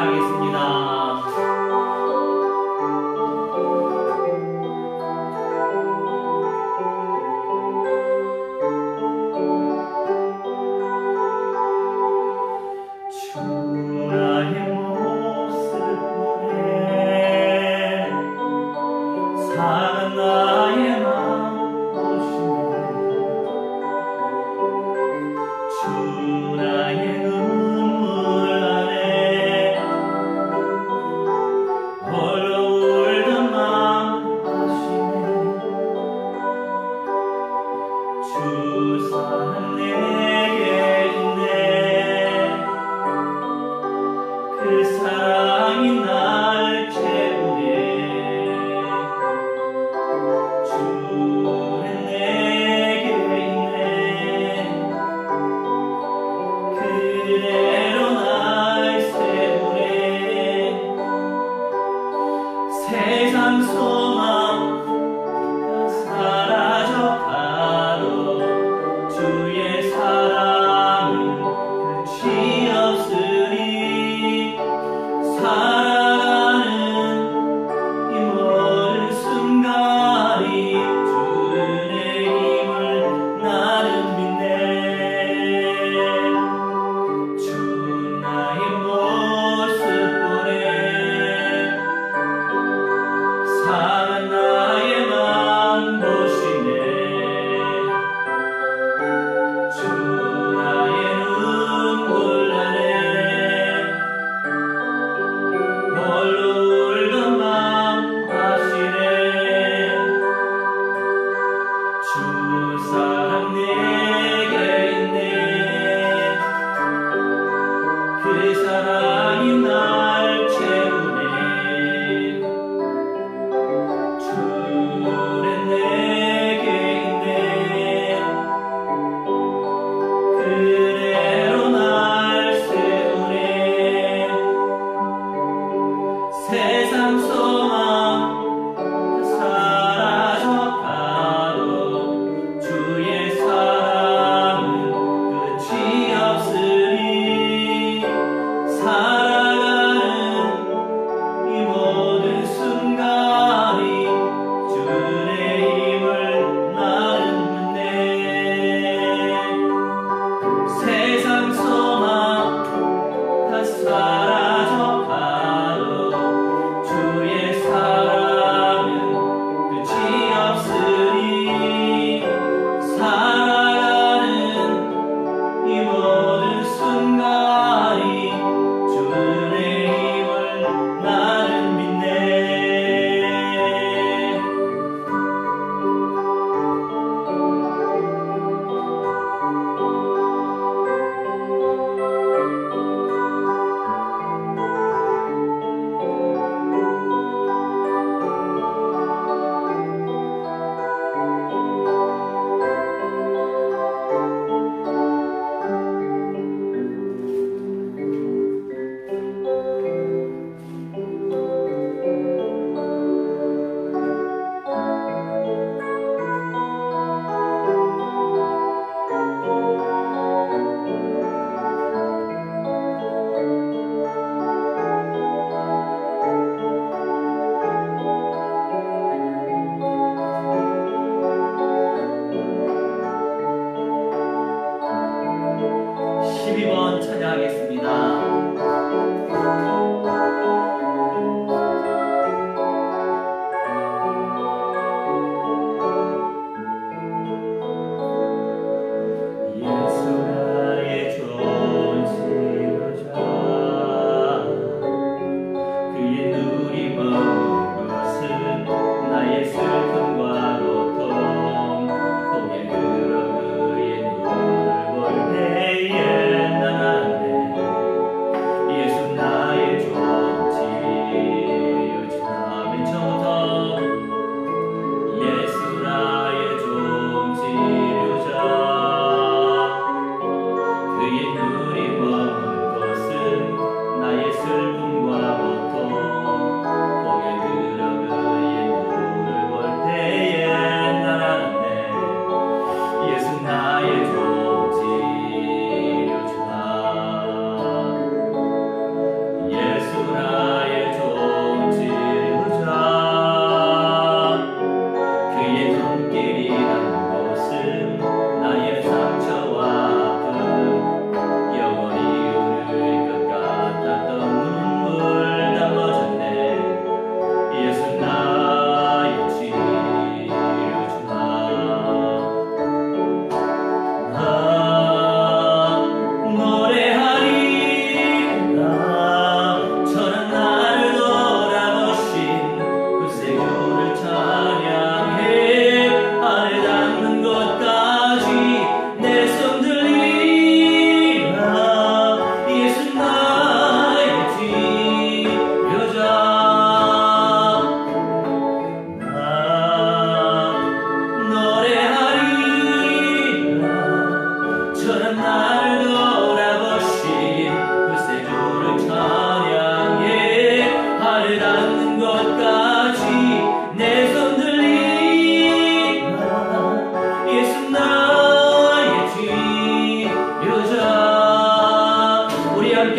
그의 눈을 볼 때에 난 안돼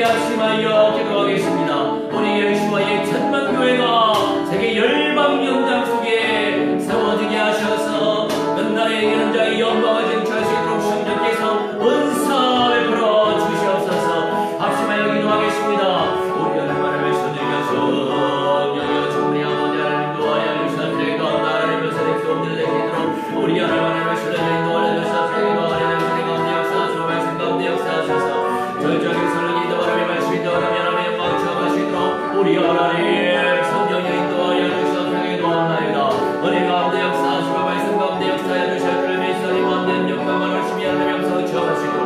합심하여 기도하겠습니다. 우리 예수와의 천만교회가 세계 열방 연장 속에 세워지게 하셔서 끝날에 이런 자의 영광을 쟁취할 수 있도록 성령께서 은사 베풀어 주시옵소서. 합심하여 기도하겠습니다. 우리 하나님을 외쳐드리면서 여여 충분히 아버지 하나님 인도하여 주시옵소서. 나라를 면서 옵니다 되시도록 우리 하나님을 외쳐드리며 인도하여 주시옵소서. 절정의 선을 인도하며 말씀 인도하며 하나님의 영광을 체험하시도록 우리 하나님 성령의 인도하여 주시옵소서. 기도합나이다. 은혜 가운데 역사하시고 말씀 가운데 역사하여 주시옵소서. 미선이 완전 영광을 열심히 하는 영성을 체험하시도록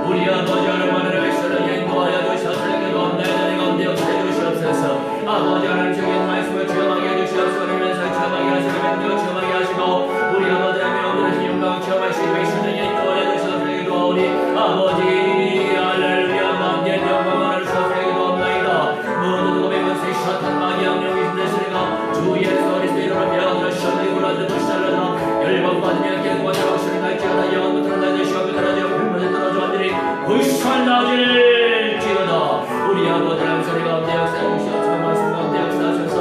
우리 아버지 하나님을 외쳐드리며 인도하여 주시옵소서. 기도합나이다. 은혜 가운데 역사하여 주시옵소서. 아버지 하나님 적인 말씀을 체험하게 해주시옵소서. 면서 체험하게 하시고 명령을 체험하게 하시고 우리 아버지 하나님의 온전하신 영광을 체험하시고 미선이 인도하여 주시옵소서. 기도하오니 아버지 열방받으며 계속 확신을 갈지어다. 영원부터 나의 시험에 떨어져 불못에 떨어져 완전히 불쌍한 낮을지어다. 우리 아버지 하나님 소리 가운데 역사해 주시옵소서. 말씀 가운데 역사하셔서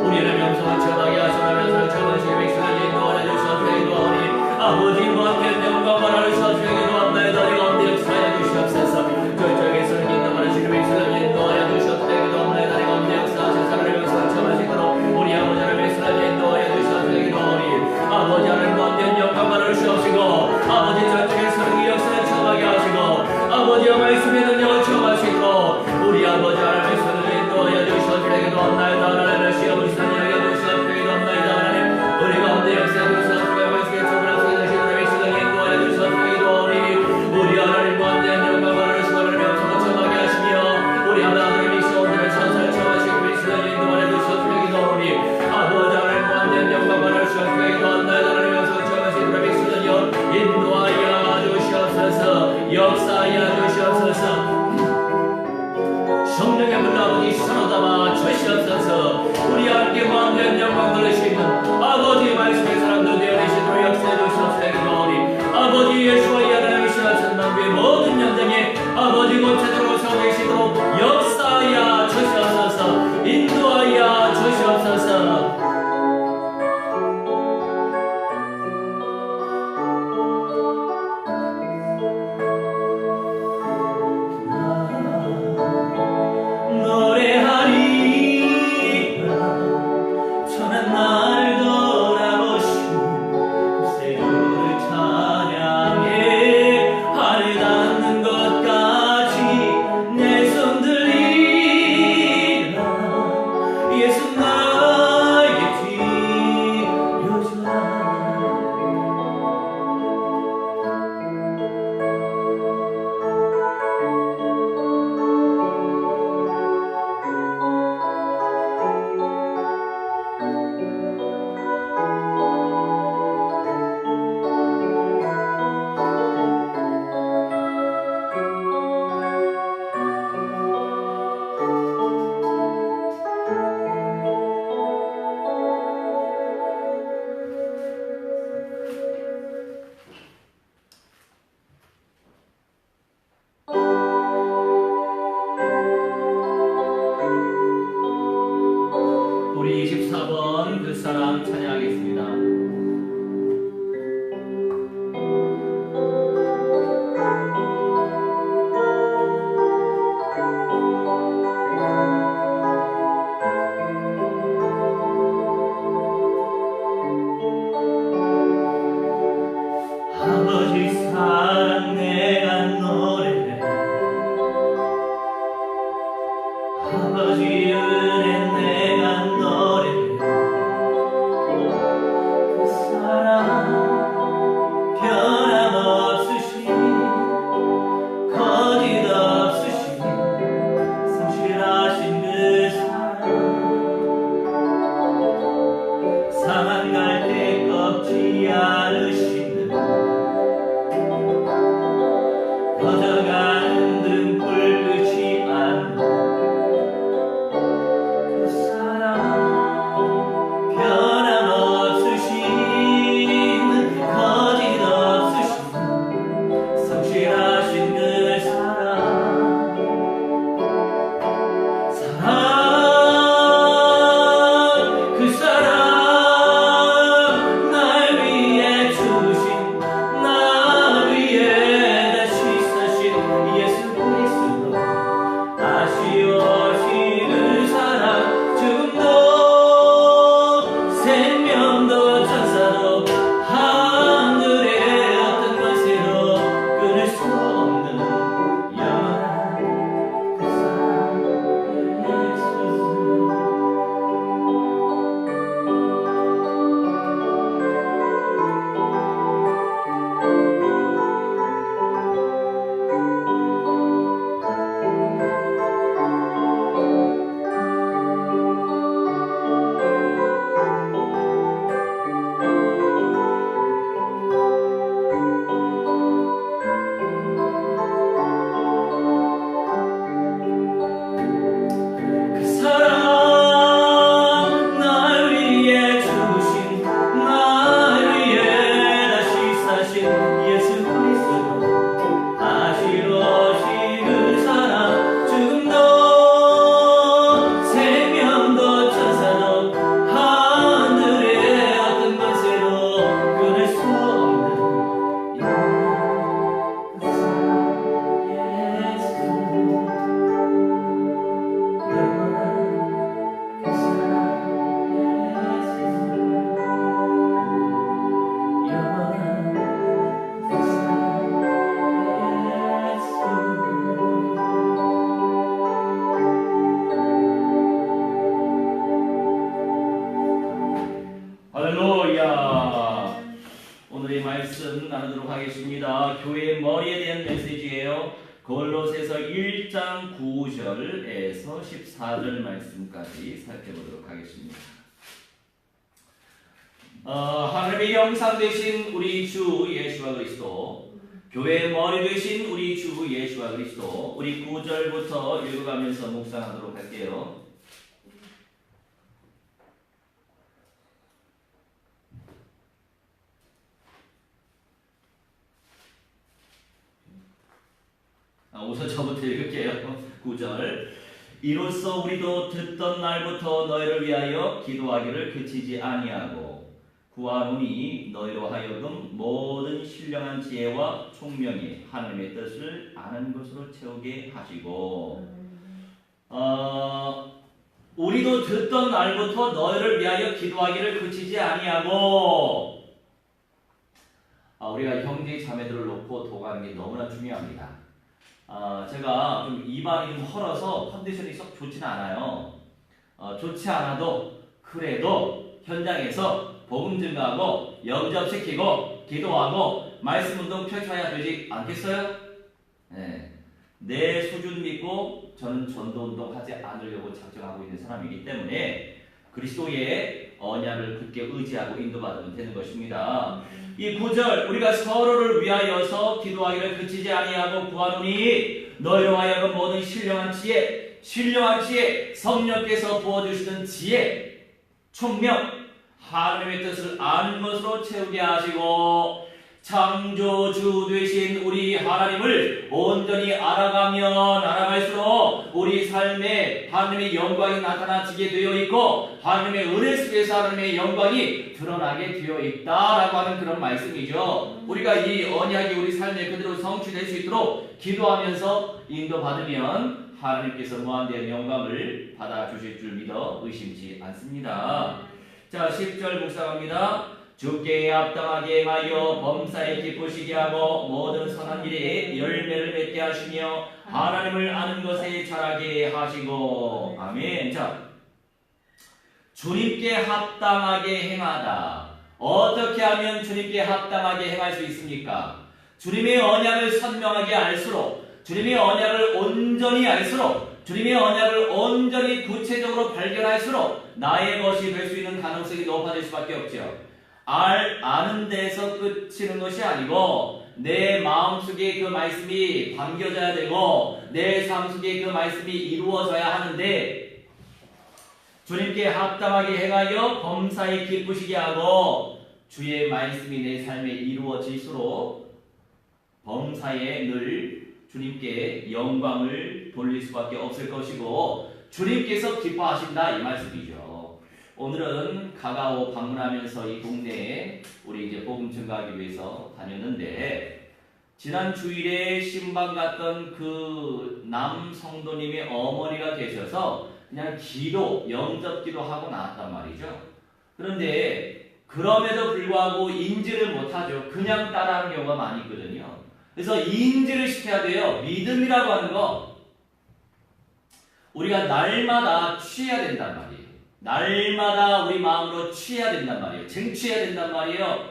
우리를 명성을 체험하게 하시면서 체험하시기 백성에게 인도하여 주시옵소서. 기도하오니 아버지와 함께 영광을 하시옵소서. 기도합나이다. 우리 가운데 역사해 주시옵소서. 저쪽에서는 인도하시기 백성에게 인도하여 주시옵소서. 기도합나이다. 우리 가운데 역사하셔서 우리 명성을 체험하시도록 우리 아버지 하나님 백성에게 인도하여 주시옵소서. 기도하오니 아버지 하나님 완전 영광을 주시옵시고 아버지 저쪽에서 이 역사를 체험하게 하시고 아버지의 말씀의 능력을 체험하시고 우리 아버지 하나님의 손을 인도하여 주시옵소서. 기도합나이다. 하나님의 시험을 선하여 주시옵소서. 기도합나이다. 하나님 우리 가운데 역사해 주시옵소서. 말씀의 초월하시고 되시는 백성을 인도하여 주시옵소서. 기도하오니 우리 하나님 완전 영광을 주시고 하나님의 영성을 체험하게 하시며 우리 하나님의 미션을 천사를 체험하시고 백성을 인도하여 주시옵소서. 기도하오니 아버지 하나님 완전 영광을 주시옵소서. 인도하여 주시옵소서. 역사하여 주시옵소서. 성령의 물 아버지 사로잡아 주시옵소서. 우리 함께 완전 영광 돌리시는 아버지 말씀의 사람들 되어내시도록 역사해 주시옵소서. 기도하오니 아버지 예수와 하나님이시라 천만교의 모든 연장에 아버지 권세대로 서고 계시도록 역사하여 주시옵소서. 인도하여 주시옵소서. 우리 24번 그 사람 찬양하겠습니다. 성실하신 그 사랑 교회의 머리에 대한 메시지예요. 골로새서 1장 9절에서 14절 말씀까지 살펴보도록 하겠습니다. 하나님의 형상 되신 우리 주 예수와 그리스도, 교회의 머리 되신 우리 주 예수와 그리스도, 우리 9절부터 읽어가면서 묵상하도록 할게요. 우선 저부터 읽을게요. 9절. 이로써 우리도 듣던 날부터 너희를 위하여 기도하기를 그치지 아니하고 구하노니 너희로 하여금 모든 신령한 지혜와 총명이 하나님의 뜻을 아는 것으로 채우게 하시고, 우리도 듣던 날부터 너희를 위하여 기도하기를 그치지 아니하고, 우리가 형제 자매들을 놓고 도가는 게 너무나 중요합니다. 제가 좀 입안이 좀 헐어서 컨디션이 썩 좋지는 않아요. 좋지 않아도 그래도 현장에서 복음 증가하고 영접시키고 기도하고 말씀 운동 펼쳐야 되지 않겠어요? 네. 내 수준 믿고 저는 전도 운동 하지 않으려고 작정하고 있는 사람이기 때문에 그리스도의 언약을 굳게 의지하고 인도받으면 되는 것입니다. 이 9절, 우리가 서로를 위하여서 기도하기를 그치지 아니하고 구하노니 너희로 하여금 모든 신령한 지혜, 성령께서 부어주시는 지혜, 총명, 하나님의 뜻을 아는 것으로 채우게 하시고 창조주 되신 우리 하나님을 온전히 알아가면 알아갈수록 우리 삶에 하나님의 영광이 나타나지게 되어 있고 하나님의 은혜 속에서 하나님의 영광이 드러나게 되어 있다라고 하는 그런 말씀이죠. 우리가 이 언약이 우리 삶에 그대로 성취될 수 있도록 기도하면서 인도받으면 하나님께서 무한대한 영광을 받아주실 줄 믿어 의심치 않습니다. 자, 10절 묵상합니다. 주께 합당하게 행하여 범사에 기쁘시게 하고 모든 선한 일에 열매를 맺게 하시며 하나님을 아는 것에 자라게 하시고. 아멘. 자, 주님께 합당하게 행하다. 어떻게 하면 주님께 합당하게 행할 수 있습니까? 주님의 언약을 선명하게 알수록, 주님의 언약을 온전히 알수록, 주님의 언약을 온전히 구체적으로 발견할수록 나의 것이 될 수 있는 가능성이 높아질 수밖에 없죠. 아는 데서 끝이는 것이 아니고 내 마음속에 그 말씀이 담겨져야 되고 내 삶 속에 그 말씀이 이루어져야 하는데, 주님께 합당하게 행하여 범사에 기쁘시게 하고 주의 말씀이 내 삶에 이루어질수록 범사에 늘 주님께 영광을 돌릴 수밖에 없을 것이고 주님께서 기뻐하신다 이 말씀이죠. 오늘은 가가오 방문하면서 이 동네에 우리 이제 복음 증가하기 위해서 다녔는데, 지난 주일에 신방 갔던 그 남 성도님의 어머니가 계셔서 그냥 기도, 영접 기도하고 나왔단 말이죠. 그런데 그럼에도 불구하고 인지를 못하죠. 그냥 따라하는 경우가 많이 있거든요. 그래서 인지를 시켜야 돼요. 믿음이라고 하는 거 우리가 날마다 취해야 된단 말이에요. 날마다 우리 마음으로 취해야 된단 말이에요. 쟁취해야 된단 말이에요.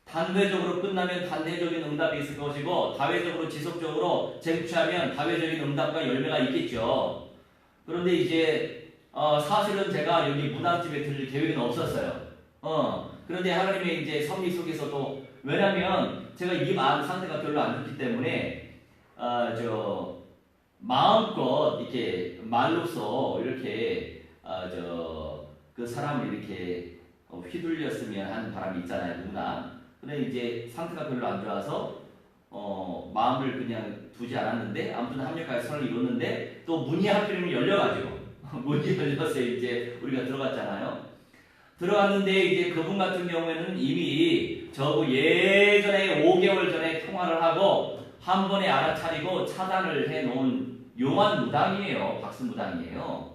단회적으로 끝나면 단회적인 응답이 있을 것이고 다회적으로 지속적으로 쟁취하면 다회적인 응답과 열매가 있겠죠. 그런데 이제 사실은 제가 여기 무당집에 들릴 계획은 없었어요. 그런데 하나님의 이제 섭리 속에서도, 왜냐면 제가 입 안 상태가 별로 안 좋기 때문에 마음껏 이렇게 말로써 이렇게 그 사람을 이렇게 휘둘렸으면 하는 바람이 있잖아요, 누구나. 근데 이제 상태가 별로 안 좋아서 마음을 그냥 두지 않았는데 아무튼 합력까지 선을 이뤘는데 또 문이 하필이면 열려가지고 문이 열려서 이제 우리가 들어갔잖아요. 들어갔는데 이제 그분 같은 경우에는 이미 저하고 예전에 5개월 전에 통화를 하고 한 번에 알아차리고 차단을 해놓은 용한 무당이에요. 박수 무당이에요.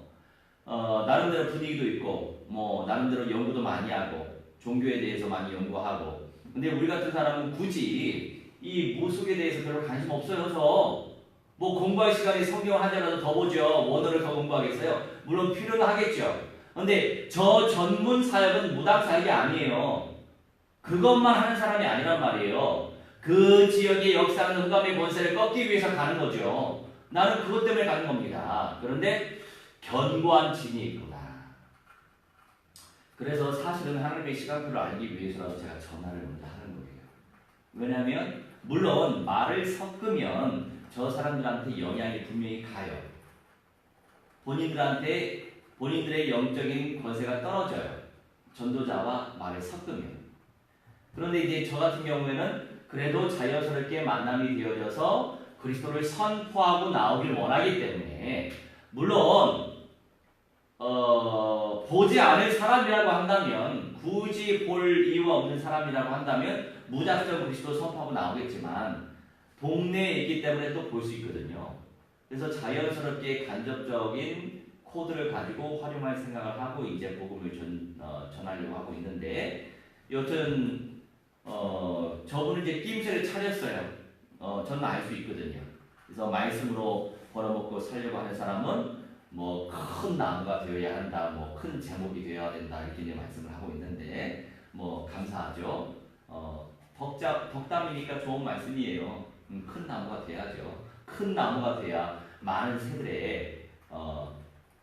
나름대로 분위기도 있고 뭐 나름대로 연구도 많이 하고 종교에 대해서 많이 연구하고. 근데 우리 같은 사람은 굳이 이 무속에 대해서 별로 관심 없어요. 뭐 공부할 시간에 성경을 한 자라도 더 보죠. 원어를 더 공부하겠어요? 물론 필요는 하겠죠. 근데 저 전문 사역은 무당 사역이 아니에요. 그것만 하는 사람이 아니란 말이에요. 그 지역의 역사는 흑암의 권세를 꺾기 위해서 가는 거죠. 나는 그것 때문에 가는 겁니다. 그런데 견고한 진이 있구나. 그래서 사실은 하나님의 시간표를 알기 위해서라도 제가 전화를 먼저 하는 거예요. 왜냐하면 물론 말을 섞으면 저 사람들한테 영향이 분명히 가요. 본인들의 영적인 권세가 떨어져요. 전도자와 말을 섞으면. 그런데 이제 저 같은 경우에는 그래도 자연스럽게 만남이 되어져서 그리스도를 선포하고 나오길 원하기 때문에 물론 보지 않을 사람이라고 한다면 굳이 볼 이유가 없는 사람이라고 한다면 무작정 그리스도 선포하고 나오겠지만 동네에 있기 때문에 또 볼 수 있거든요. 그래서 자연스럽게 간접적인 코드를 가지고 활용할 생각을 하고 이제 복음을 전하려고 하고 있는데 여튼 저분은 이제 낌새를 차렸어요. 저는 알 수 있거든요. 그래서 말씀으로 벌어먹고 살려고 하는 사람은 뭐 큰 나무가 되어야 한다, 뭐 큰 제목이 되어야 된다 이렇게 이제 말씀을 하고 있는데 뭐 감사하죠. 덕담이니까 좋은 말씀이에요. 큰 나무가 돼야죠. 큰 나무가 돼야 많은 새들의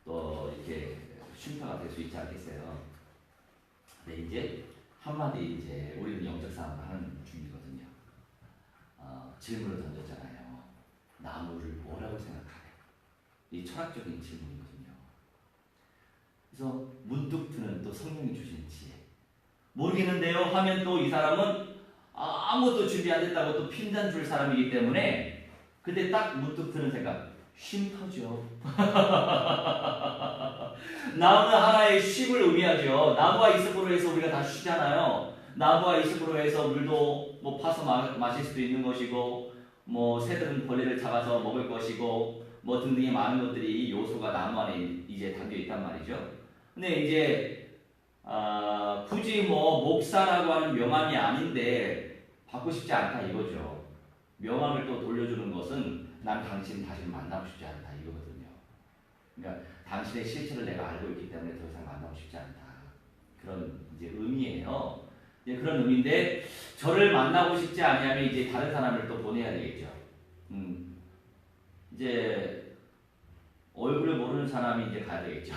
또 이렇게 쉼터가 될 수 있지 않겠어요. 근데 이제 한마디 이제 우리는 영적 싸움을 하는 중이거든요. 질문을 던졌잖아요. 나무를 뭐라고 생각하래? 이 철학적인 질문이거든요. 그래서 문득 드는 또 성령이 주신 지혜. 모르겠는데요 하면 또 이 사람은 아무것도 준비 안 됐다고 또 핀잔 줄 사람이기 때문에 그때 딱 문득 드는 생각. 쉼터죠. 나무는 하나의 쉼을 의미하죠. 나무가 있음으로 해서 우리가 다 쉬잖아요. 나무가 있음으로 해서 물도 뭐 파서 마실 수도 있는 것이고 뭐 새들은 벌레를 잡아서 먹을 것이고 뭐 등등의 많은 것들이 요소가 나무 안에 이제 담겨 있단 말이죠. 근데 이제 굳이 뭐 목사라고 하는 명함이 아닌데 받고 싶지 않다 이거죠. 명함을 또 돌려주는 것은 난 당신 다시 만나고 싶지 않다 이거거든요. 그러니까 당신의 실체를 내가 알고 있기 때문에 더 이상 만나고 싶지 않다. 그런 이제 의미예요. 이제 그런 의미인데 저를 만나고 싶지 않으면 이제 다른 사람을 또 보내야 되겠죠. 이제 얼굴을 모르는 사람이 이제 가야 되겠죠.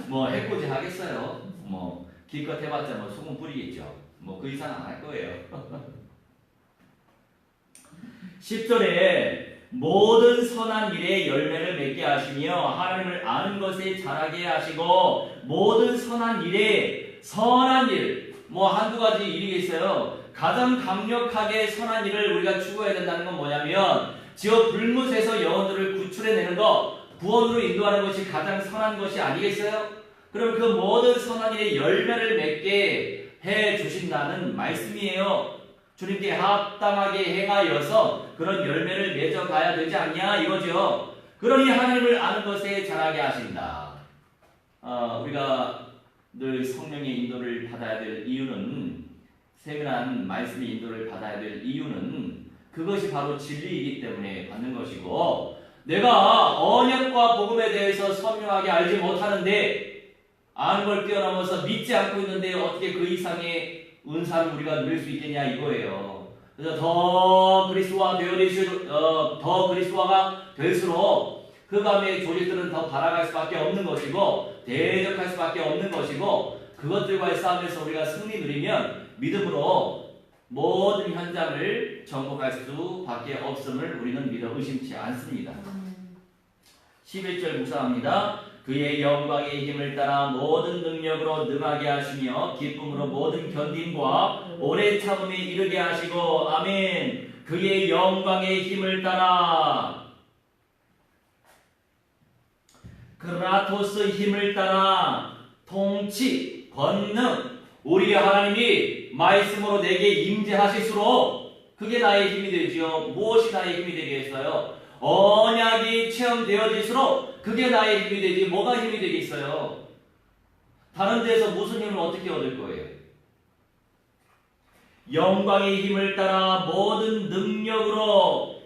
뭐 해코지 하겠어요. 뭐 기껏 해봤자 뭐 소금 뿌리겠죠. 뭐 그 이상 안 할 거예요. 10절에 모든 선한 일에 열매를 맺게 하시며 하나님을 아는 것에 자라게 하시고 모든 선한 일에 선한 일 뭐 한두 가지 일이겠어요. 가장 강력하게 선한 일을 우리가 추구해야 된다는 건 뭐냐면 지어 불못에서 영혼들을 구출해내는 것 구원으로 인도하는 것이 가장 선한 것이 아니겠어요? 그럼 그 모든 선한 일에 열매를 맺게 해 주신다는 말씀이에요. 주님께 합당하게 행하여서 그런 열매를 맺어가야 되지 않냐 이거죠. 그러니 하나님을 아는 것에 자라게 하신다. 우리가 늘 성령의 인도를 받아야 될 이유는 세밀한 말씀의 인도를 받아야 될 이유는 그것이 바로 진리이기 때문에 받는 것이고 내가 언약과 복음에 대해서 선명하게 알지 못하는데 아는 걸 뛰어넘어서 믿지 않고 있는데 어떻게 그 이상의 은사를 우리가 누릴 수 있겠냐 이거예요. 그래서 더 그리스도화가 될수록 그 가운데 조직들은 더 발아갈 수밖에 없는 것이고 대적할 수밖에 없는 것이고 그것들과의 싸움에서 우리가 승리 누리면 믿음으로 모든 현장을 정복할 수밖에 없음을 우리는 믿어 의심치 않습니다. 11절 묵상합니다. 그의 영광의 힘을 따라 모든 능력으로 능하게 하시며 기쁨으로 모든 견딤과 오래 참음에 이르게 하시고 아멘. 그의 영광의 힘을 따라 크라토스 힘을 따라 통치, 권능 우리 하나님이 말씀으로 내게 임재하실수록 그게 나의 힘이 되지요. 무엇이 나의 힘이 되겠어요? 언약이 체험되어질수록 그게 나의 힘이 되지 뭐가 힘이 되겠어요? 다른 데서 무슨 힘을 어떻게 얻을 거예요? 영광의 힘을 따라 모든 능력으로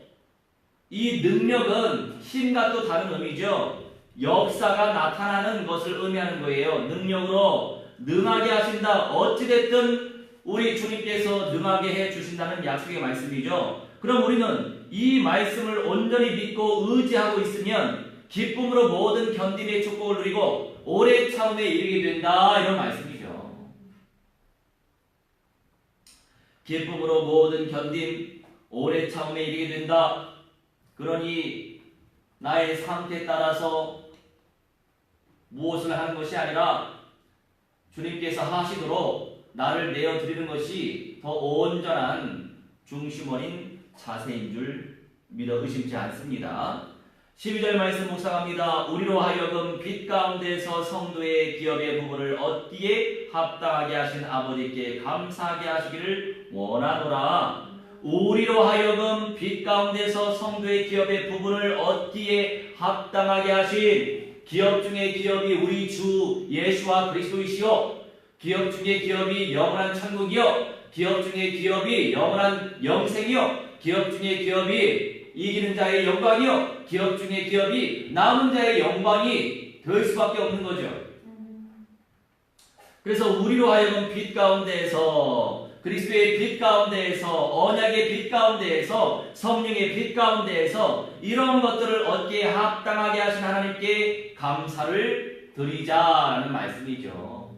이 능력은 힘과 또 다른 의미죠. 역사가 나타나는 것을 의미하는 거예요. 능력으로 능하게 하신다. 어찌됐든 우리 주님께서 능하게 해 주신다는 약속의 말씀이죠. 그럼 우리는 이 말씀을 온전히 믿고 의지하고 있으면 기쁨으로 모든 견딤의 축복을 누리고 오래 참음에 이르게 된다, 이런 말씀이죠. 기쁨으로 모든 견딤, 오래 참음에 이르게 된다. 그러니 나의 상태에 따라서 무엇을 하는 것이 아니라 주님께서 하시도록 나를 내어드리는 것이 더 온전한 중심 어린 자세인 줄 믿어 의심치 않습니다. 12절 말씀 묵상합니다. 우리로 하여금 빛 가운데서 성도의 기업의 부분을 얻기에 합당하게 하신 아버지께 감사하게 하시기를 원하노라. 우리로 하여금 빛 가운데서 성도의 기업의 부분을 얻기에 합당하게 하신, 기업 중의 기업이 우리 주 예수와 그리스도이시요, 기업 중의 기업이 영원한 천국이요, 기업 중의 기업이 영원한 영생이요, 기업 중의 기업이 이기는 자의 영광이요, 기업 중의 기업이 남은 자의 영광이 될 수밖에 없는 거죠. 그래서 우리로 하여금 빛 가운데에서, 그리스도의 빛 가운데에서, 언약의 빛 가운데에서, 성령의 빛 가운데에서 이런 것들을 얻기에 합당하게 하신 하나님께 감사를 드리자라는 말씀이죠.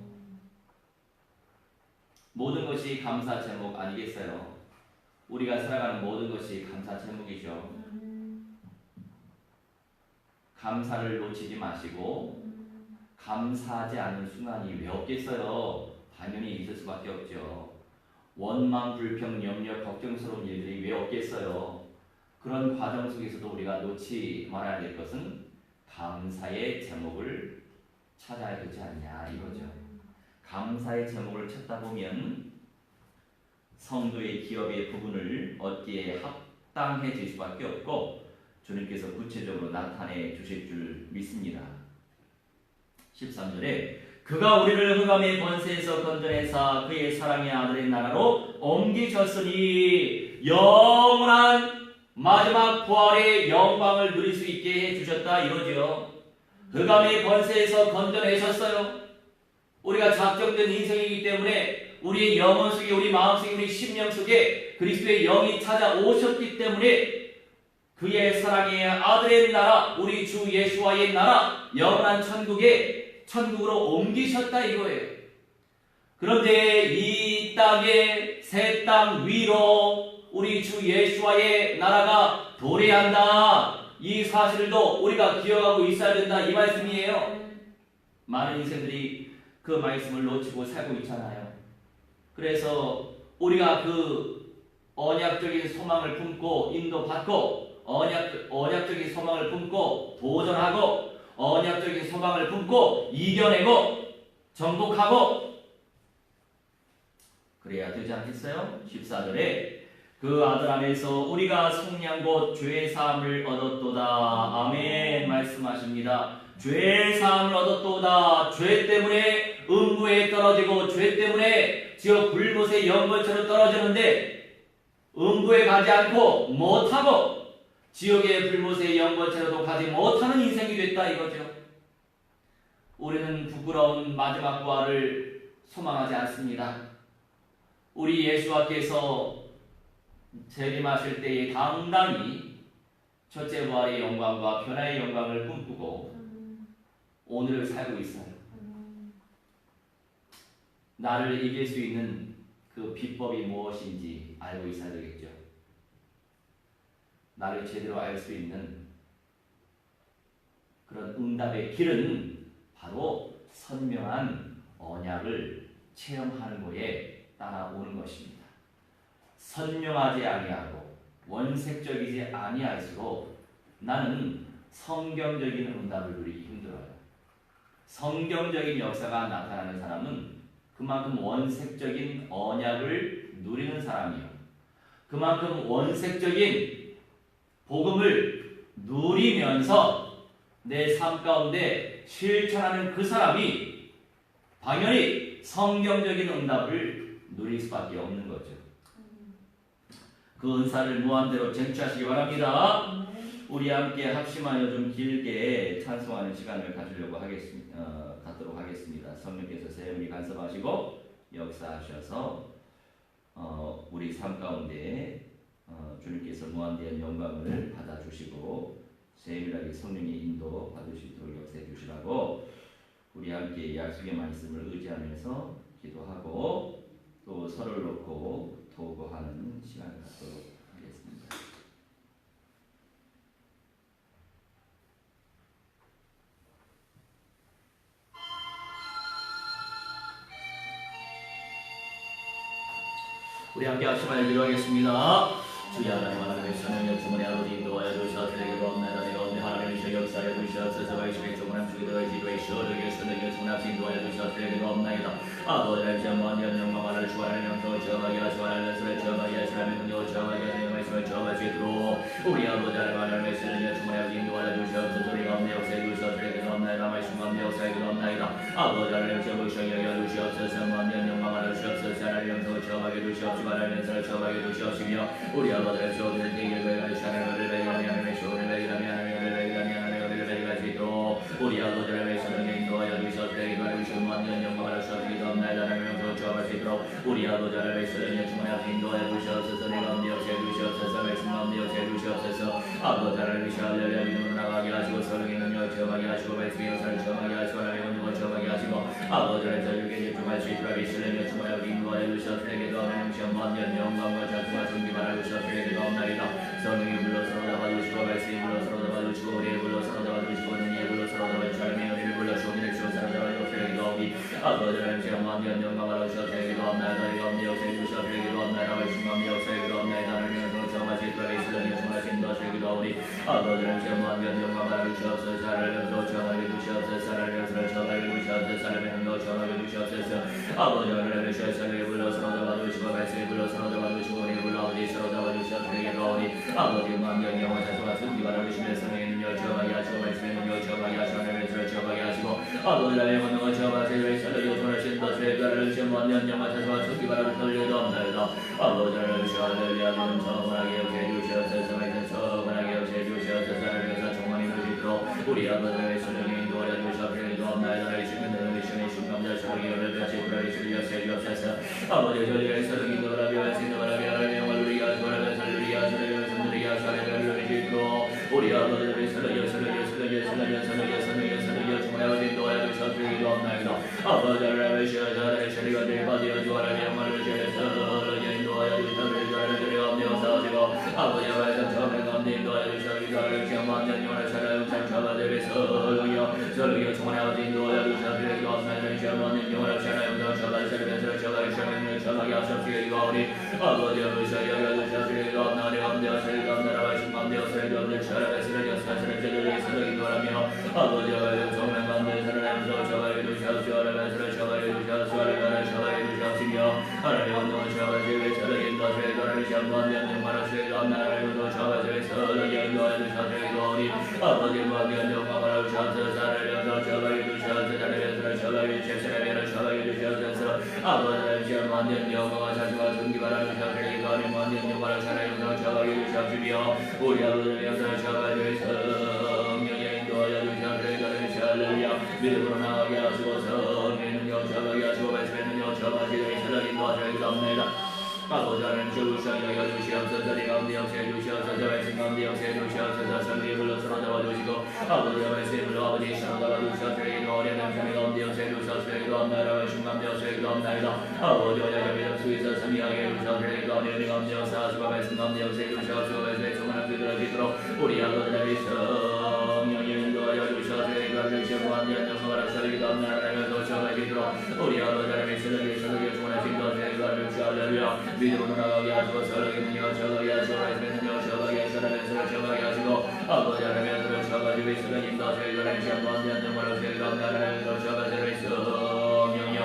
모든 것이 감사 제목 아니겠어요? 우리가 살아가는 모든 것이 감사 제목이죠. 감사를 놓치지 마시고 감사하지 않는 순간이 왜 없겠어요? 당연히 있을 수밖에 없죠. 원망, 불평, 염려, 걱정스러운 일들이 왜 없겠어요? 그런 과정 속에서도 우리가 놓지 말아야 될 것은 감사의 제목을 찾아야 되지 않냐 이거죠. 감사의 제목을 찾다 보면 성도의 기업의 부분을 얻기에 합당해질 수밖에 없고 주님께서 구체적으로 나타내 주실 줄 믿습니다. 13절에 그가 우리를 흑암의 권세에서 건져내사 그의 사랑의 아들의 나라로 옮기셨으니 영원한 마지막 부활의 영광을 누릴 수 있게 해주셨다 이거죠. 흑암의 권세에서 건져내셨어요. 우리가 작정된 인생이기 때문에 우리의 영혼 속에, 우리 마음 속에, 우리 심령 속에 그리스도의 영이 찾아오셨기 때문에 그의 사랑의 아들의 나라, 우리 주 예수와의 나라, 영원한 천국으로 옮기셨다 이거예요. 그런데 이 땅에 새 땅 위로 우리 주 예수와의 나라가 도래한다. 이 사실도 우리가 기억하고 있어야 된다 이 말씀이에요. 많은 인생들이 그 말씀을 놓치고 살고 있잖아요. 그래서 우리가 그 언약적인 소망을 품고 인도받고 언약적인 소망을 품고 도전하고 언약적인 소망을 품고 이겨내고 정복하고 그래야 되지 않겠어요? 14절에 그 아들 안에서 우리가 속량 곧 죄사함을 얻었도다. 아멘 말씀하십니다. 죄사함을 얻었도다. 죄 때문에 음부에 떨어지고 죄 때문에 지옥 불못의 연골처럼 떨어지는데 음부에 가지 않고 못하고 지옥의 불못의 연골처럼도 가지 못하는 인생이 됐다 이거죠. 우리는 부끄러운 마지막 부활을 소망하지 않습니다. 우리 예수와께서 재림하실 때에 당당히 첫째 부활의 영광과 변화의 영광을 꿈꾸고 오늘을 살고 있어요. 나를 이길 수 있는 그 비법이 무엇인지 알고 있어야 되겠죠. 나를 제대로 알 수 있는 그런 응답의 길은 바로 선명한 언약을 체험하는 거에 따라오는 것입니다. 선명하지 아니하고 원색적이지 아니할수록 나는 성경적인 응답을 누리기 힘들어요. 성경적인 역사가 나타나는 사람은 그만큼 원색적인 언약을 누리는 사람이요. 그만큼 원색적인 복음을 누리면서 내 삶 가운데 실천하는 그 사람이 당연히 성경적인 응답을 누릴 수밖에 없는 거죠. 그 은사를 무한대로 쟁취하시기 바랍니다. 우리 함께 합심하여 좀 길게 찬송하는 시간을 갖도록 하겠습니다. 성령께서 세 분이 간섭하시고 역사하셔서 우리 삶 가운데 주님께서 무한대한 영광을 받아주시고 세밀하게 성령의 인도 받을 수 있도록 역사해 주시라고 우리 함께 약속의 말씀을 의지하면서 기도하고 또 서로를 놓고 도구하는 시간을 갖도록 하겠습니다. 우리 함께 합심하여 기도하겠습니다. 주의 하나님 하나님의 선을 주문의 아버지 인도하여 주셔서 기도합니다. 내 가운데 하나님의 역사에 주셔서 저희의 주문함 주기도의 지도의 시어르게 선을 주문함 인도하여 주셔서 기도합니다. 아버지의 전만 영광을 주하는 영도 저하게 하시는 것을 저하게 하시는 능력 저하게 하시는 말씀을 저하게 하시도록 우리 아버지 하나님의 선을 주문함 인도하여 주셔서 우리 가운데 역사에 주셔서 기도합니다. 말씀 가운데 역사에 기도합니다. 아버지 하나님의 전부시에 주셔서 전만 영광을 주셔서 하나님의 영도 저하게 주시옵시고 하나님의 선을 저하게 주시옵시며 우리 아버지의 조언을 대결을 하시는 것을 하나님의 조언을 우리 아버지의 선을 인도하여 주셔서 기도하시고 만년 영광을 주시옵소서. 하나님의 영도 저하게 하시도록 우리 아버지의 선을 주문하여 인도하여 주셔서 선을 가운데 역사에 주시옵소서. 말씀 가운데 역사에 주시옵소서. 아버지 하나님의 시험을 믿음으로 나가게 하시고 선을 능력 저하게 하시고 말씀의 역사를 저하게 하시고 하나님의 영광을 저하게 하시고 아버지의 저녁에 집중할 수 있도록 이스라엘의 주문하여 인도하여 주셔서 기도하는 시험 만년 영광과 자주와 존귀만을 주셔서 기도합니다. 성령이 불러서 잡아주시고 말씀이 불러서 잡아주시고 우리를 불러서 잡아주시고 능력을 불러서 잡아주시고 하나님의 우리를 불러서 우리를 주셔서 잡아주시고 기도하오니 아버지의 시험 만년 영광을 주셔서 기도합니다. 너희 가운데 역사에 주셔서 기도합니다. 말씀 가운데 역사에 기도합니다. 하나님의 영광을 정하시 있도록 이스라엘의 주문하신 것을 기도하오니 아버지의 시험 만년 영광을 주셔서 사람의 영도 정하게 주시옵소서. 사람의 영을 정하게 주시옵소서. 사람의 영도 정하게 주시옵소서. 아버지 하나님의 시험을 불러서 잡아주시고 말씀이 불러서 잡아주시고 우리를 불러오니 서로 잡아주시옵소서. 기도하오니 아버지 만년 영원 자소가 승기바라 주시며 성령의 능력 저하게 하시고 말씀의 능력 저하게 하시고 하나님의 수를 저하게 하시고 아버지 하나님의 권능을 저하게 하시고 이스라엘의 요청하신 것을 가르쳐 주시며 만년 영원 자소가 승기바라 주시옵소서. 아버지 하나님의 할렐루야 믿음 성원하게 여기해 주시옵소서. 말씀 성원하게 여기해 주시옵소서. 하나님께서 정말 이루시도록 우리 아버지의 성령의 인도하여 주시옵소서. 기도합니다. 나의 주님의 시간의 순간자 성령의 열을 같이 불러주시고 역사해 주옵소서. 아버지 저희의 성령의 인도하여 하나님의 하나님의 영광을 누리게 하시고 하나님의 살을 누리게 하시고 하나님의 손 누리게 하시고 하나님의 주시도록 우리 아버지의 성령의 주문하여 인도하여 주시옵소서. 기도합니다. 아버지 하나님의 시간의 시리가 되받아 주 하나님의 영광을 주시옵소서. 인도하여 주시옵소서. 하나님의 감사하시고 아버지의 말씀 처음에 가운데 인도하여 주시옵소서. 하나님의 만년 영원한 사랑을 참여하되면서 설교 주문하여 인도하여 주시옵소서. 기도합니다. 만년 영원한 사랑을 참여하되면서 저가게 하시옵소서. 기도하오니 아버지 아버지의 여겨 주시옵소서. 기도합니다. 기도합니다. 말씀 가운데 역사에 기도합니다. 사랑의 역사를 제대로 기도하며 아버지의 정말 가운데 사랑하면서 저가게 주시옵소서. 하나님의 저가게 주시옵소서. 하나님의 저가게 주시옵시며 하나님의 원동을 저가게 저를 인도하시고 하나님의 시험만 영광을 주시옵소서. 하나님의 저가게 저를 인도하여 주시옵소서. 기도하오니 아버지 무한한 영광을 주시옵소서. 하나님의 저가게 주시옵소서. 하나님의 저가게 주시옵소서. 하나님의 저가게 주시옵소서. 아버지의 시험만 영광을 자주와 존귀바라 주시옵소서. 기도하니 무한한 영광을 하나님의 저가게 주시옵시며 우리 아버지의 영광을 저가게 주시옵소서. 성령의 인도하여 주시옵소서. 할렐루야 믿음으로 나가게 하시고 성령의 능력 저가게 하시고 말씀의 능력 저가게 하시고 인도하시고 기도합니다. 아버지 하나님 주시옵소서. 여겨주시옵소서. 내 가운데 역사해 주시옵소서. 말씀 가운데 역사해 주시옵소서. 성령이 불러서 잡아주시고 아버지의 말씀에 불러 아버지 시로 잡아주시옵소서. 기도하오니 하나님 가운데 역사해 주시옵소서. 기도합니다. 말씀 가운데 역사해 기도합니다. 아버지 하나님 믿음 속에서 승리하게 해주시옵소서. 기도하오니 내 가운데 역사하시고 말씀 가운데 역사해 주시옵소서. 말씀의 소문을 들어주시도록 우리 아버지 하나님 성령이 인도하여 주시옵소서. 기도하시고 무한한 영광을 하시옵소서. 기도합니다. 하나님의 도착을 기도록 우리 아버지 하나님 성령이 주문하신 것을 기도하시옵소서. 할렐루야 믿음으로 나가게 하시고 성령의 능력을 저가게 하시고 말씀의 능력을 저가게 하시고 하나님의 손을 저가게 하시고 아버지 하나님의 손을 저가지고 있으면 인도하시고 하나님 시험 무한한 영광을 주시옵소서. 하나님의 손을 저가지고 성령이여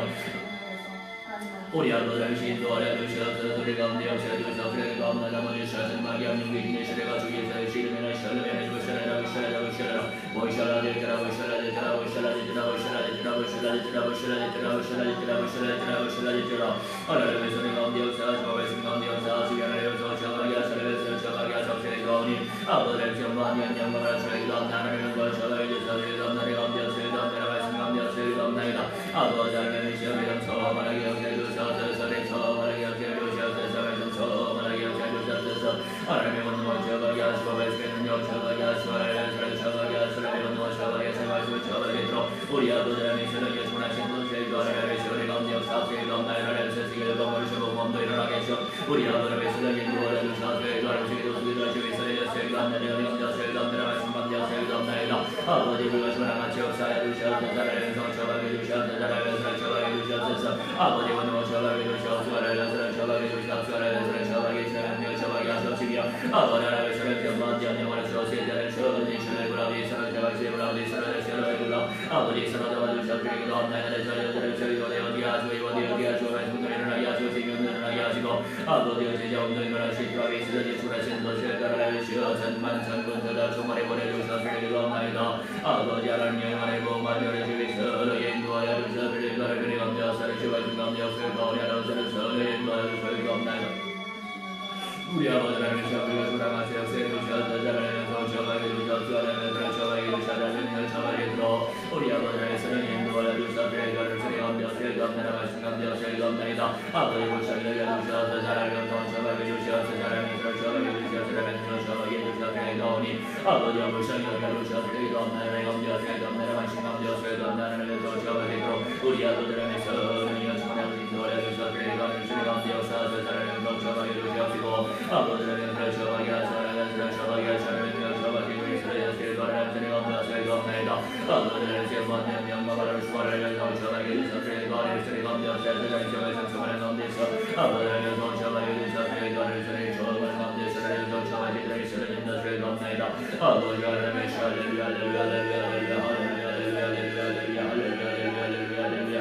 우리 아버지 하나님 인도하여 주시옵소서. 우리 가운데 역사해 주시옵소서. 가운데 나머지 샤슨 마귀와 영광의 시대가 주기에서 시르면 샬롬에 주시라라 주시라라 주시라라 보이샬라데라 보이샬라데라 보이샬라데라 보이샬라데라 보이샬라데라 보이샬라데라 보이샬라데라 하나님의 손에 가운데 역사하시고 말씀 가운데 역사하시고 하나님의 손을 저가게 하시고 하나님의 손을 저가게 하시옵소서. 아버지의 전무한 영광을 주시옵소서. 하나님의 영광을 저가게 주시옵소서. 하나님의 가운데 역사하시고 말씀 가운데 역사하시고 아버지 하나님의 시험에 감사하게 역사해 주시옵소서. 내 처음하게 역사해 주시옵소서. 우리 아버지 하나님 주님께 주문하신 그 죄도 하나님의 시원의 가운데 역사 죄의 가운데 하나님의 세상의 영광을 주고 몸도 일어나게 하시오. 우리 아버지의 세상의 구원을 주사 죄도 하나님의 도수기도 주의 서의 죄의 가운데 영광 죄의 가운데 말씀 가운데 죄의 가운데이다. 아버지 불과 주문한 같이 역사에 주시옵소서. 하나님의 성처하게 주시옵소서. 하나님의 성처하게 주시옵소서. 아버지 원하고 처하게 주시옵소서. 하나님의 성처하게 주시옵소서. 하나님의 성처하게 주시옵소서. 하시옵시며 아버지 하나님의 성처하게 영원한 소수의 자를 주어진 신의 구라비 성처하게 구라비 성처하게 구라 아버지 성처하게 주시옵소서. 하나님의 저희들을 저희들의 어디 하시고 어디 하시고 말씀을 일어나게 하시고 생명을 일어나게 하시고 아버지의 제자 운동을 하시고 구라비 쓰러지 출하신 것을 따라주시어 전만천군서다 종말에 보내주셔서 그리고나이다. 아버지 하나님 영원의 보호마저를 주위서 너의 인도하여 주셔서 그리고를 그리 감자사를 주와준 감자사를 거리하여 주셔서 너의 인도하여 주셔서 감나이다. 우리 아버지 하나님 샤브가 수랑하세요. 세우셔서 자라면서 저가게 주셔서 하나면서 저가게 주셔서 하나면서 저가게 들어 우리 아버지 하나님 서는 인도하여 주셔서 그리고를 그리 감자사를 감나이다. 말씀 감자사를 감나이다. 아버지 불쌍히 여겨주셔서 자라면서 저가게 주셔서 자라면서 저가게 주셔서 하나면서 저가게 주셔서 그리고니 아버지 불쌍히 여겨주셔서 그리고 감나이다. 감자사를 감나이다. 말씀 감자사를 감나이다. 저가게 들어 우리 아버지 하나님 서는 인도하여 주셔서 그리고를 그리 감자사를 자라면서 저가게 주셔서 아버지는 저하게 하시라는 저하게 하시라는 저하게 주시라는 세관을 드리옵나이다. 아버지는 세관의 영광을 수고하려는 저하게 주시라는 세관을 드리옵나이다. 저하게 성성을 넘기서 아버지는 저하게 주시라는 세관을 드리 저하게 넘기서라는 저하게 드리시라는 세관나이다. 아버지 하나님의 할렐루야 할렐루야 할렐루야 할렐루야 할렐루야 할렐루야 할렐루야 할렐루야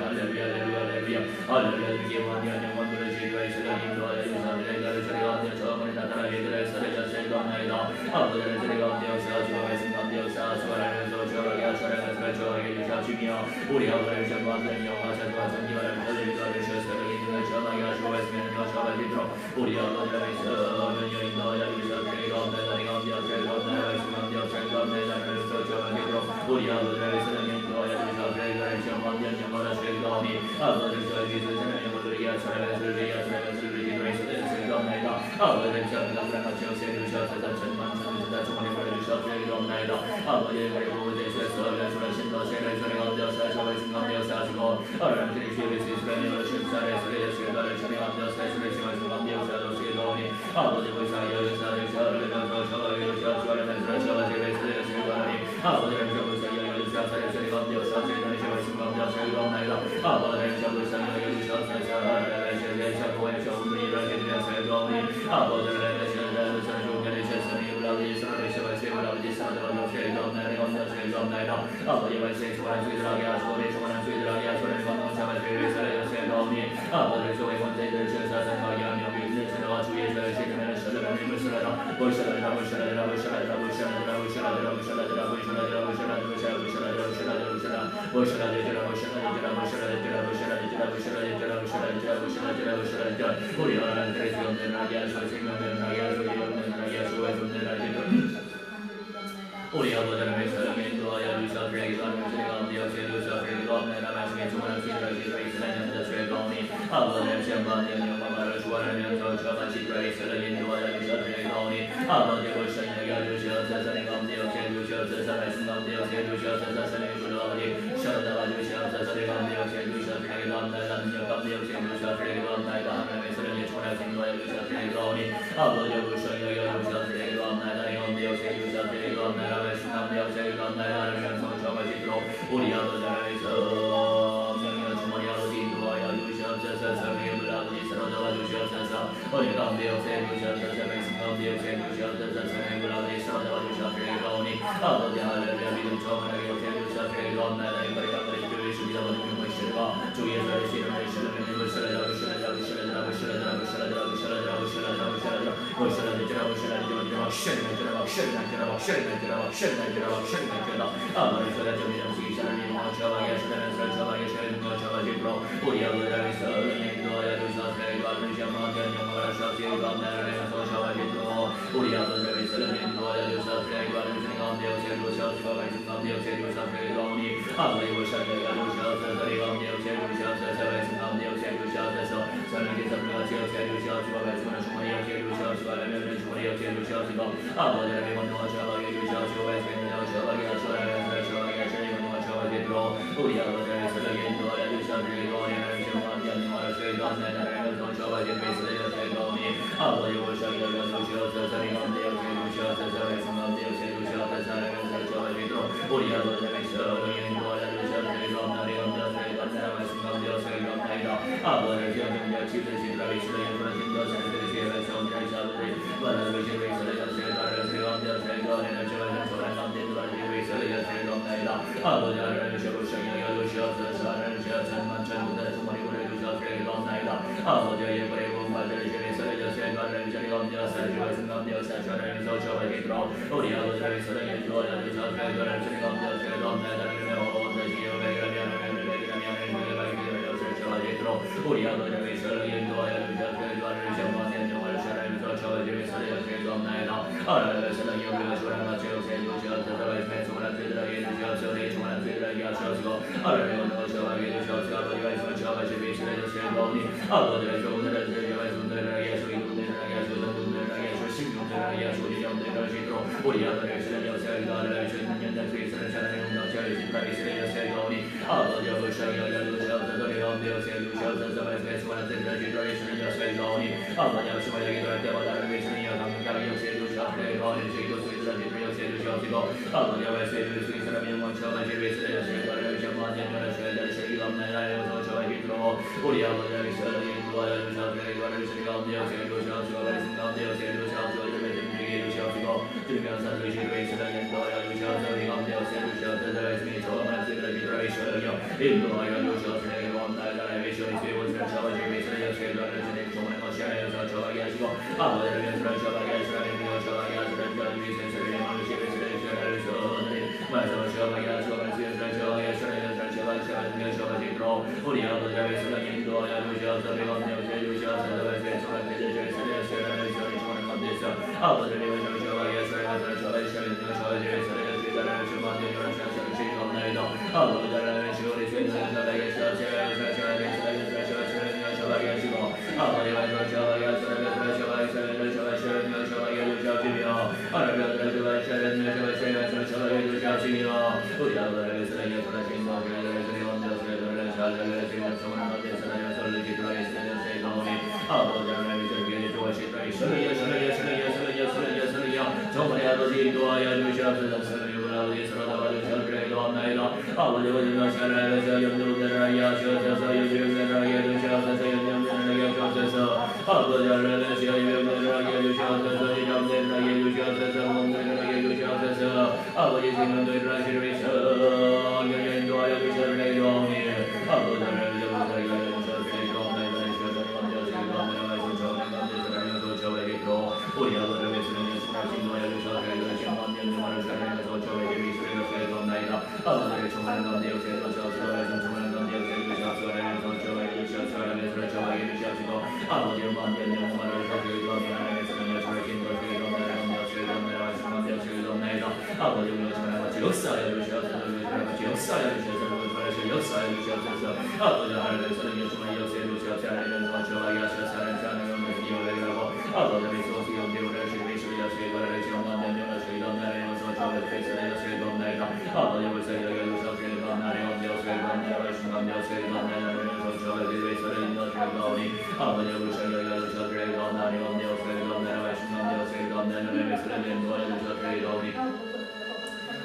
할렐루야 기원하는 영광을 지휘하여 인도하여 주시라는 세관을 저번에 나타나게 되어 서려졌을 겁니다. 아버지를 드리고 되어서 말씀 가운데서 수고하면서 저하게 하시라면서 저하게 주시며 우리 아버지를 전부하는 영화사과 성기와를 거들이가 주셔서 있는 저하게 하시고 말씀에는 저하게 들어 우리 아버지를 있어는 여인도하여 주셔서 드리고 내가 가운데서 말씀 가운데서 가운데서 저하게 들어 우리 아버지를 있어는 여인도하여 주셔서 드리고 전부하는 영화를 주시오니 아버지를 저에게 세상의 영혼들에게 하시라면서 아버지의 자비가 같이 역사해주셔서 천만천지다 주문에 보내주셔서 드리옵나이다. 아버지의 그리고 대수에서 연수하신 것을 전에 가운데서 하시고 가운데서 하시고 하나님의 주의 예수님의 신사의 소리에 수요일날 전에 가운데서 예수님의 가운데서 하시오니 아버지 불쌍히 여기서 주셔서 저하게 주셔서 저하면서 저하게 주시오니 아버지의 불쌍히 여기서 예수님 가운데서 하시고 가운데서 하시옵나이다. 아버지의 불쌍히 여기서 아버지를 내시는 종년의 세상에 우라우리 사랑의 세월 세월 아버지 사랑을 세일없나이다. 감사세일없나이다. 아버지 말씀에 좋아하는 수이들하게 하시고 내 좋아하는 수이들하게 하시고 감사만 세일을 세일없니 아버지를 속에 권세를 주사상하게 하며 믿는 세대와 주의 죄를 지으면 시험을 물쓰라라 물쓰라라 물쓰라라 물쓰라라 물쓰라라 물쓰라라 물쓰라라 물쓰라라 물쓰라라 우리 하나님 대수없는 하게 하시고 생명된 하게 하시고 이없는 하게 하시고 애굽는 하게 우리 아버지를 사랑에 인도하여 주셔서 그에게 하는 주의 가운데 역사해주셔서 그에게 없는 말씀에 주문한 수익을 지키고 있으라는 자수의 가운데 아버지를 시험받는 영광을 주관하면서 저같이 그리스를 인도하여 주셔서 그에게 가오니 아버지 불쌍히 여겨주셔서 세상의 가운데 역사해주셔서 말씀 가운데 역사해주셔서 세상의 주로 아버지 시험다가 주셔서 세상의 가운데 역사해주셔서 그에게 감사하다 능력 가운데 역사해주셔서 그에게 감사하다 하나님의 사랑에 주관할 인도하여 주셔서 그에게 가오니 아버지 불쌍히 여겨주셔서 그에게 감사하다 가운데 역사해주셔서 그에게 감사하다 말씀 가운데 역사해주셔서 하나님의 성처하시도록 우리 아버지 하나님께서 명예와 주머니 아버지 인도하여 주시옵소서 성령의 아버지 쓰러져가 주시옵소서 우리 가운데 역사해주시옵소서 말씀 가운데 역사해주시옵소서 성령의 아버지 쓰러져가 주시옵소서 오니 아버지 할렐루야 믿음 처음하게 역사해주시옵소서 감사하다 이거리가 그리 주의 주기다 모든 경우의 실과 주의 자의 시름을 실으면 힘을 쓰러져 부시러져 부시러져 부시러져 부시러져 부시러져 부시러져 부시러져 부시러져 부시러져 막 시러져 막 시러져 막 시러져 막 시러져 막 시러져 아버지 소리 좀 영식이 시라니 저하게 하시라면서 저하게 하시는 것 저하게 불어 우리 아버지께서 인도하여 주셔서 그리고 시험하는 영광을 하시옵시고 감사하면서 저하게 불어 우리 아버지께서 인도하여 주셔서 그리고 하는 가운데 역사해주셔서 말씀 가운데 역사해주셔서 그리고 오니 아버지 불쌍히 여겨주셔서 저희 가운데 역사해주셔서 말씀 가운데 역사해주셔서 저는 기사님과 역사해주셔서 말씀을 주머니 역사해주셔서 하나님의 주머니 역사해주셔서 주시옵시고 아버지를 믿음으로 주하게 주시옵시고 말씀으로 주하게 하시옵소서 주하게 하시니 믿음으로 주하게 되도록 우리 아버지를 서로에게 인도하여 주시옵시고 우리를 주하게 하는 말을 주의도 안 내는 것을 주하게 베이스를 주시옵니 아버지 오시하게 주시옵소서 가운데 주시옵소서 말씀 가운데 주시옵소서 하나님을 주하게 되도록 우리 아버지를 서로에게 인도하여 주시옵시고 나리 가운데 말씀 가운데 주시옵나이다 아버지를 주하게 주시옵시고 베이스를 주시옵소서 아버지 하나님 주시옵소서 주시옵소서 하나님 주시옵소서 만천군대 주머니군에 주시옵소서 아버지의 예불의 공과들을 주시옵소서 하나님 주시옵소서 주시옵소서 가운데서 주하나님께서 주하게도록 우리 아버지를 위해서 주하여 주시옵소서 하나님 주시옵소서 하나님의 우리 아버지를 위해서 인도하여 주시옵소서 하나님 주시옵소서 하나님께서 주하여 주시옵나이다 하나님께서 우리가 주하여 주시옵소서 말씀에 주하여 주시옵소서 내 주하여 주시옵소서 하나님께서 주하여 주시옵소서 아버지가 있으면 주하여 주시옵소서 아버지의 좋은 일을 말씀들을 예수 이름들을 예수 눈들을 예수 심령들을 예수 이름들을 주시도록 우리 아버지를 위해서 인도하여 주시는 연단 주의서를 사랑하는 운동자를 주시도록 예수를 아버지의 불쌍히 주시옵소서 우리 가운데 주시옵소서 말씀에 주하여 주시도록 예수를 아버지 하시면 여기 돌아올 때마다 나를 위해서는 강력하게 역시해 주시옵소서 가운데 주의도 수있으라 역시해 주시옵시고 아버지 말씀해 주실 수 있으라 명만 주어가지고 위해서 역시해 주시옵소서 주여만 연결을 주셔야 될 시기가 없나이다 하여서 주어가지도록 우리 아버지를 위해서 인도하여 주시옵소서 이거를 주신 가운데 역시해 주시옵소서 말씀 가운데 역시해 주시옵소서 주님의 등지게 주시옵시고 들면서 주시고 위해서 인도하여 주시옵소서 이 가운데 역시해 주시옵소서 말씀이 저와 말씀을 기도하여 주시옵소서 인도하여 주시옵소서 나의 위시오니 주의 모습을 주어가지고 위해서 역시해 주시옵소서 좋은 것이 하여서 주어가게 하시고 아버지를 위해서 주어가게 하시라는 주어가게 하시라는 주어가게 하시라는 말씀을 주어가게 하시고 말씀을 주어가게 하시라는 주어가게 하시도록 우리 아버지를 위해서 인도하여 주시옵소서 가운데 주시옵소서 말씀에 주어가게 하시라는 주어가는 가운데서 아버지를 위해서 주어가게 하시라는 주어가게 하시라는 주어가게 하시라는 주어가는 주어가게 하시라는 주어가나이다 아버지를 주어리 주어가게 주어가게 하시고 아버지가 주어가게 하시라는 주어가게 주시옵시며 하나님을 주어가시라는 주어가게 주시옵시며 우리 아버지를 위해서 인도하신 것을 주님께서 잘 주시는 성원을 가운데서 나를 기도하여 주시는 가오니 아버지를 위해서 주어가시라 정말 아버지 인도하여 주시옵소서 아버지 서로 도와주시옵소서 없나이다 아버지가 주시옵소서 염두를 하여 주시옵소서 염두를 하여 주시옵소서 염두를 하여 주시옵소서 아버지를 위해서 염두를 하여 주시옵소서 염두를 하여 주시옵소서 몸들을 하여 주시옵소서 아버지 생명들을 하시기 위해서 인도하여 주시옵소서 아버지를 위해서 우리 아버지를 위해서는 예수를 인도하여 주시옵소서 영광을 사랑해서 저에게 미술을 주옵나이다 아버지를 정하는 가운데 역사에 주시옵소서 말씀 정하는 가운데 역사에 주시옵소서 하나님께서 저에게 주시옵소서 하나님께서 저에게 주시옵시고 아버지를 만든 영광을 사주시고 하나님께서는 여주를 긴 것을 이루나이다 역사에 주옵나이다 말씀 가운데 역사에 주옵나이다 아버지를 여주를 같이 역사하여 주시옵소서 여주를 같이 역사하여 주시옵소서 역사하여 주시옵소서 아버지 하나님께서는 여주를 역사에 주시옵소서 하나님께서 저에게 하시옵소서 하나님께서는 이어내라고 아버지를 소식 연대우를 주시옵소서 역사에 관하여 지원하는 영을 나라에서 저를 회사에 세웠나이다 아버지를 세우게 주시옵소서 나라에 세웠나이다 순간에 세웠나이다 저를 회사에 인도하오니 아버지를 세우게 주시옵소서 나라에 세웠나이다 순간에 세웠나이다 회사에 인도하여 주시옵소서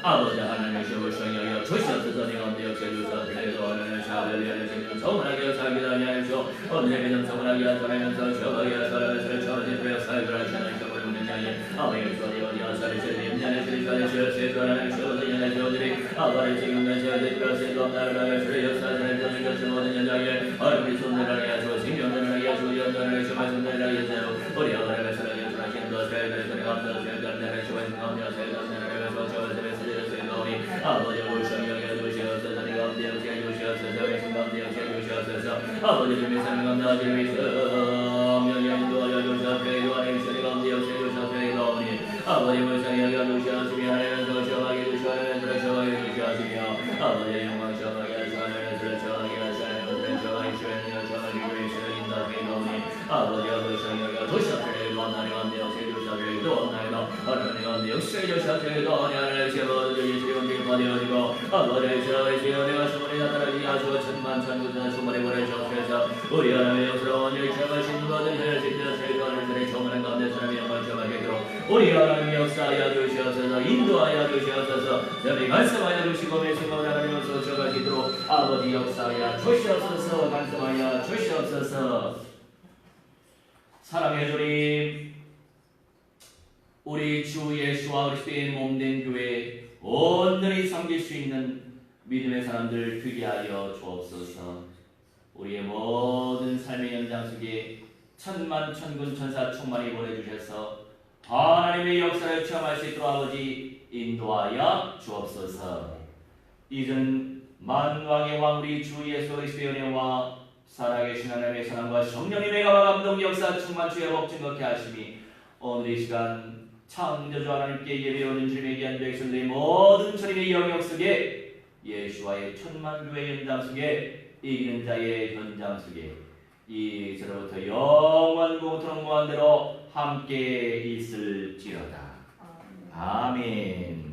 아버지 하나님의 시험을 주시옵소서 내 가운데 역사주소서 하나님의 샤벨이 하시는 성원하게 살기를 하시오 언제든 성원하게 하시면서 저거게 하시면서 저를 회사를 하시는 저를 운행하여 아버지의 소리 어디 하사를 주님 년에 주리까지 주시옵소서 하나님의 시험을 년에 주어드리 아버지 지금의 저를 주시옵소서 나라를 주시옵소서 저를 주시옵소서 모든 연장에 얼굴이 손들하게 하시고 생명들을 하게 하시고 연단을 하시고 말씀들을 하게 하시고 우리 아버지를 주시옵소서 하시는 것을 저를 감사하시고 감사를 주시옵소서 감사하시고 아버지 오셔여 주시옵소서 내 가운데 역시해 주시옵소서 내 가운데 역시해 주시옵소서 아버지를 위해서 내 가운데 위해서 명예 인도하여 주시옵소서 내 가운데 역시해 주시옵소서 아버지 불쌍히 여겨 주시옵시며 하나님께서 주어가게 주시옵소서 주어가게 주시옵시며 아버지 영광 주어가게 하시옵소서 주어가게 하시옵소서 주어가게 주어가게 주어가게 인도하게 아버지 불쌍히 여겨 주시옵소서 내 가운데 역시해 주시옵소서 하나님 가운데 역사의 조시하시고 하나님의 제발 예수의 은혜를 받으시고 아버지의 지라의 주여 주문에 나타나지 하시고 천만천군자 주문에 보내주옵소서. 우리 하나님의 영스러운 일 취하신 것은 혈식되어 세관을 전에 정원의 가운데 사람이 영광 취하겠도록 우리 하나님 역사하여 주시옵소서. 인도하여 주시옵소서. 저희 말씀하여 주시고 매순간 하나님 없어 주시도록 아버지 역사하여 주시옵소서. 말씀하여 주시옵소서. 사랑의 주님, 우리 주 예수와 그리스도의 몸된 교회 온전히 섬길 수 있는 믿음의 사람들 되게 하여 주옵소서. 우리의 모든 삶의 현장 속에 천만 천군 천사 충만히 보내주셔서 하나님의 역사를 체험할 수 있도록 아버지 인도하여 주옵소서. 이전 만왕의 왕 우리 주 예수 그리스도의 은혜와 살아계신 하나님의 사랑과 성령님의 감화 감동 역사 충만 주의 복 증거케 하심이 오늘 이 시간 창조주 하나님께 예배오는 주님의 귀한 백성들의 모든 주님의 영역 속에 예수와의 천만 교회 현장 속에 이기는 자의 현장 속에 이제로부터 영원 공통무한대로 함께 있을지어다. 아멘.